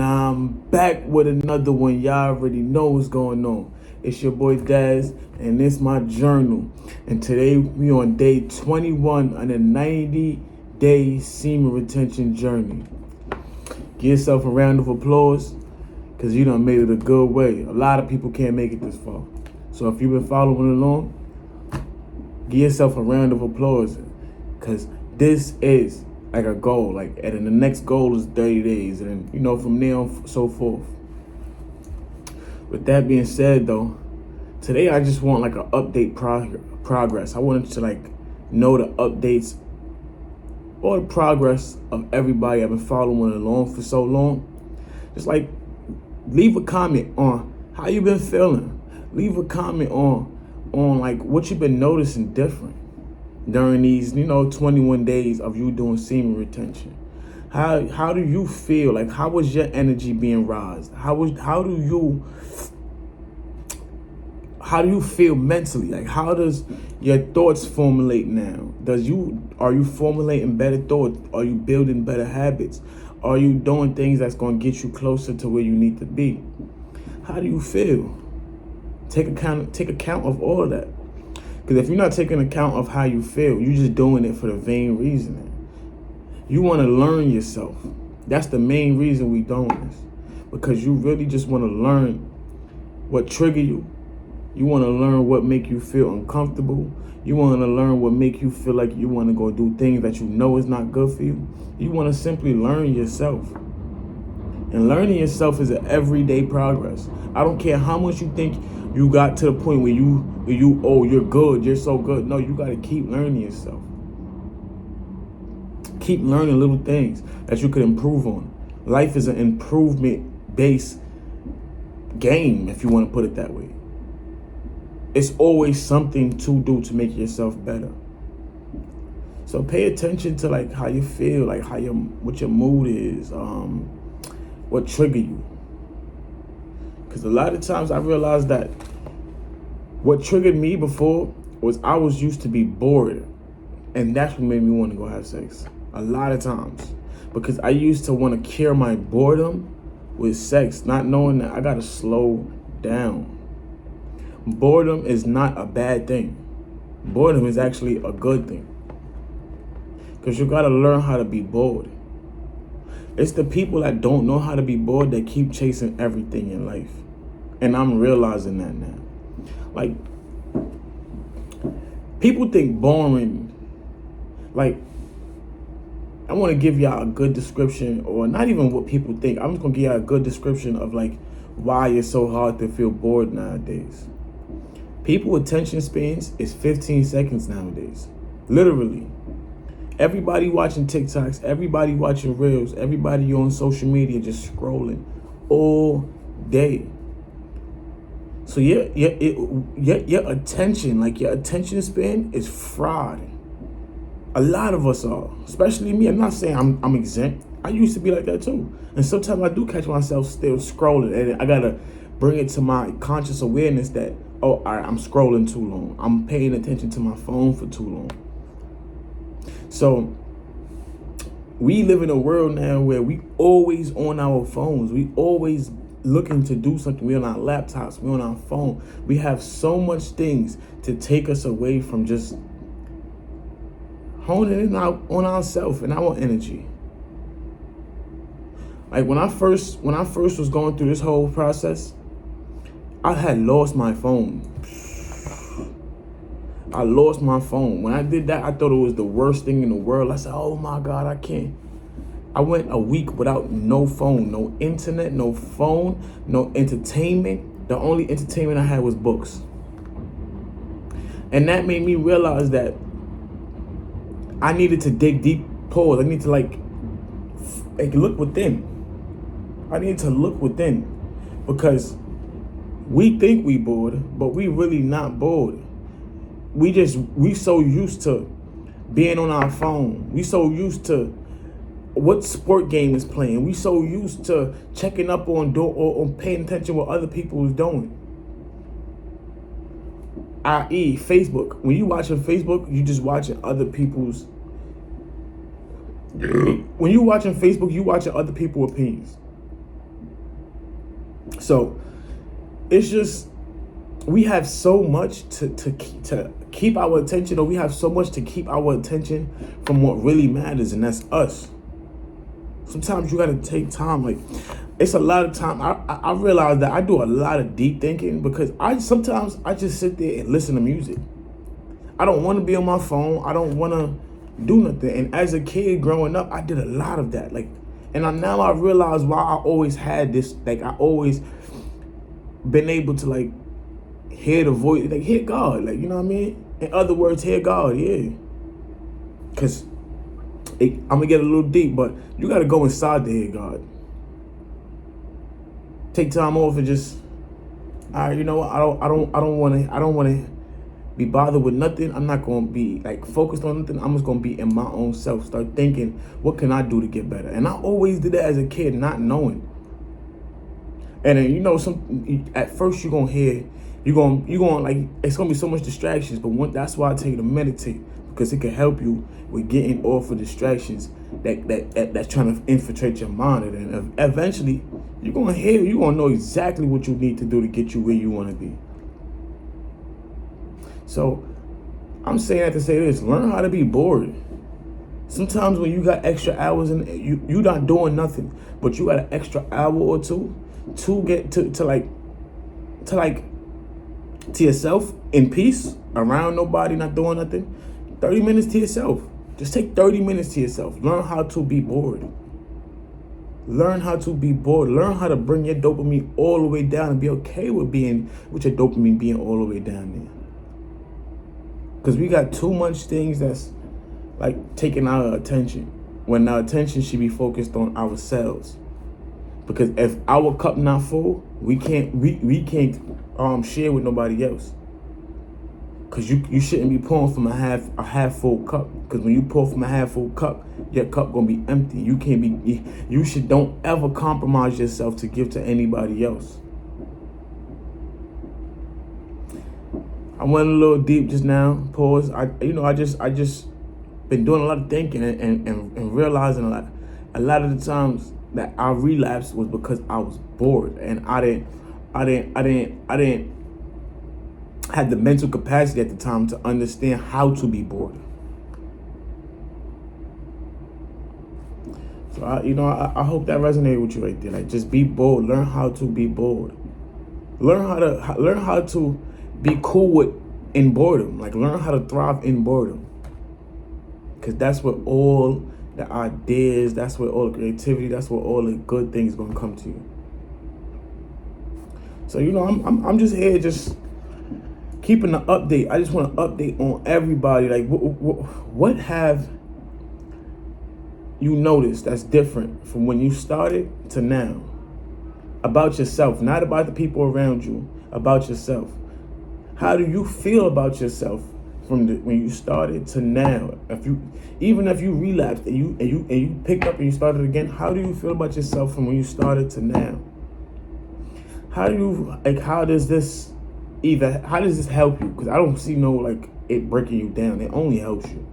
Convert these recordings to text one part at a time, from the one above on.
I'm back with another one. Y'all already know what's going on. It's your boy DAZ'S, and it's my journal. And today we on day 21 on a 90-day semen retention journey. Give yourself a round of applause, because you done made it a good way. A lot of people can't make it this far. So if you've been following along, give yourself a round of applause, because this is like a goal. Like, and the next goal is 30 days, and from there on so forth. With that being said, though, today I just want like an update progress. I wanted to know the updates or the progress of everybody I've been following along for so long. Just leave a comment on how you been feeling. Leave a comment on what you've been noticing different during these 21 days of you doing semen retention. How do you feel? Like, how was your energy being raised? How do you feel mentally? Like, how does your thoughts formulate now? Are you formulating better thoughts? Are you building better habits? Are you doing things that's going to get you closer to where you need to be? How do you feel? Take account of all of that. Because if you're not taking account of how you feel, you're just doing it for the vain reason. You want to learn yourself. That's the main reason we doing this. Because you really just want to learn what trigger you. You want to learn what make you feel uncomfortable. You want to learn what make you feel like you want to go do things that you know is not good for you. You want to simply learn yourself. And learning yourself is an everyday progress. I don't care how much you think you got to the point where you're good, you're so good. No, you got to keep learning yourself. Keep learning little things that you could improve on. Life is an improvement-based game, if you want to put it that way. It's always something to do to make yourself better. So pay attention to how you feel, what your mood is, what trigger you. Because a lot of times I realized that what triggered me before was I was used to be bored. And that's what made me want to go have sex. A lot of times. Because I used to want to cure my boredom with sex, not knowing that I got to slow down. Boredom is not a bad thing. Boredom is actually a good thing. Because you got to learn how to be bored. It's the people that don't know how to be bored that keep chasing everything in life. And I'm realizing that now. People think boring. I want to give y'all a good description, or not even what people think. I'm just going to give y'all a good description of why it's so hard to feel bored nowadays. People attention spans is 15 seconds nowadays. Literally. Everybody watching TikToks, everybody watching Reels, everybody on social media just scrolling all day. So your attention, your attention span is fried. A lot of us are, especially me. I'm not saying I'm exempt. I used to be like that too. And sometimes I do catch myself still scrolling, and I gotta bring it to my conscious awareness that, all right, I'm scrolling too long. I'm paying attention to my phone for too long. So we live in a world now where we always on our phones. We always looking to do something. We're on our laptops. We're on our phone. We have so much things to take us away from just honing in on ourselves and our energy. When I first was going through this whole process, I had lost my phone. I lost my phone. When I did that, I thought it was the worst thing in the world. I said, oh my God, I can't. I went a week without no phone, no internet, no phone, no entertainment. The only entertainment I had was books. And that made me realize that I needed to dig deep. Pause. I need to look within. I need to look within, because we think we bored, but we really not bored. We so used to being on our phone. We so used to what sport game is playing. We so used to checking up on or paying attention what other people is doing. I.e. Facebook. When you watching Facebook, you just watching other people's. When you watching Facebook, you watching other people's opinions. So it's just, we have so much to keep our attention, or we have so much to keep our attention from what really matters, and that's us. Sometimes you gotta take time. Like, it's a lot of time. I realize that I do a lot of deep thinking because sometimes I just sit there and listen to music. I don't want to be on my phone. I don't want to do nothing. And as a kid growing up, I did a lot of that. Like, and now I realize why I always had this. Like, I always been able to, like, hear the voice, like, hear God. Like, you know what I mean? In other words, hear God. Yeah. Because I'm gonna get a little deep, but you gotta go inside to hear God. Take time off and just, all right, you know what? I don't wanna be bothered with nothing. I'm not gonna be like focused on nothing. I'm just gonna be in my own self. Start thinking, what can I do to get better? And I always did that as a kid, not knowing. And then, you know, at first you're gonna hear, you're gonna like, it's gonna be so much distractions. But that's why I tell you to meditate, because it can help you with getting off of distractions that's trying to infiltrate your mind. And eventually you're gonna know exactly what you need to do to get you where you want to be. So I'm saying that to say this: learn how to be bored. Sometimes when you got extra hours and you not doing nothing, but you got an extra hour or two to get to yourself in peace, around nobody, not doing nothing. 30 minutes to yourself. Just take 30 minutes to yourself. Learn how to be bored. Learn how to be bored. Learn how to bring your dopamine all the way down and be okay with your dopamine being all the way down there. Because we got too much things that's like taking our attention, when our attention should be focused on ourselves. Because if our cup not full, we can't share with nobody else. Because you shouldn't be pouring from a half full cup. Because when you pour from a half full cup, your cup gonna be empty. Don't ever compromise yourself to give to anybody else. I went a little deep just now. Pause. I just been doing a lot of thinking and realizing a lot of the times that I relapsed was because I was bored, and I didn't have the mental capacity at the time to understand how to be bored. So I hope that resonated with you right there. Like, just be bored. Learn how to be bored. Learn how to be cool in boredom. Like, learn how to thrive in boredom. Because that's where all the ideas, that's where all the creativity, that's where all the good things gonna come to you. So I'm just here, just keeping the update. I just want to update on everybody. Like, what have you noticed that's different from when you started to now? About yourself, not about the people around you. About yourself. How do you feel about yourself from when you started to now? Even if you relapsed and you picked up and you started again, how do you feel about yourself from when you started to now? How does this help you? Because I don't see it breaking you down. It only helps you,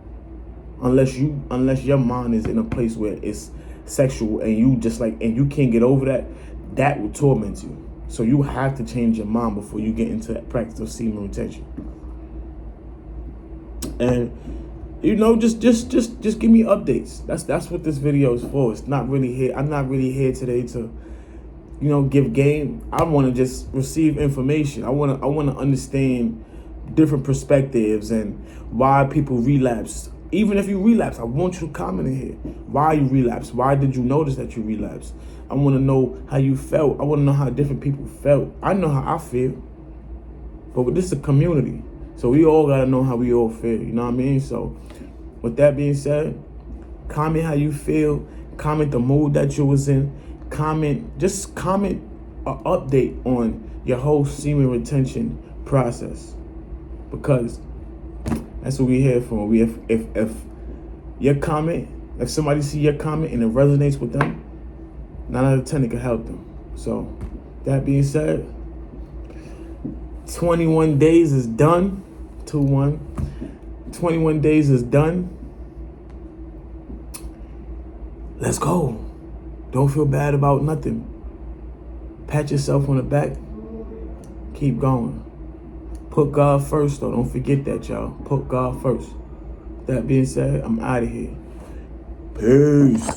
unless your mind is in a place where it's sexual and you can't get over that. That will torment you. So you have to change your mind before you get into that practice of semen retention. And just give me updates. That's what this video is for. It's not really here. I'm not really here today to give game. I want to just receive information. I want to understand different perspectives and why people relapse. Even if you relapse, I want you to comment in here. Why you relapse? Why did you notice that you relapsed? I want to know how you felt. I want to know how different people felt. I know how I feel. But this is a community. So we all got to know how we all feel. You know what I mean? So with that being said, comment how you feel. Comment the mood that you was in. Comment an update on your whole semen retention process. Because that's what we're here for. If your comment, if somebody see your comment and it resonates with them, 9 out of 10 it can help them. So that being said, 21 days is done. 2-1. 21 days is done. Let's go. Don't feel bad about nothing. Pat yourself on the back. Keep going. Put God first, though. Don't forget that, y'all. Put God first. That being said, I'm out of here. Peace.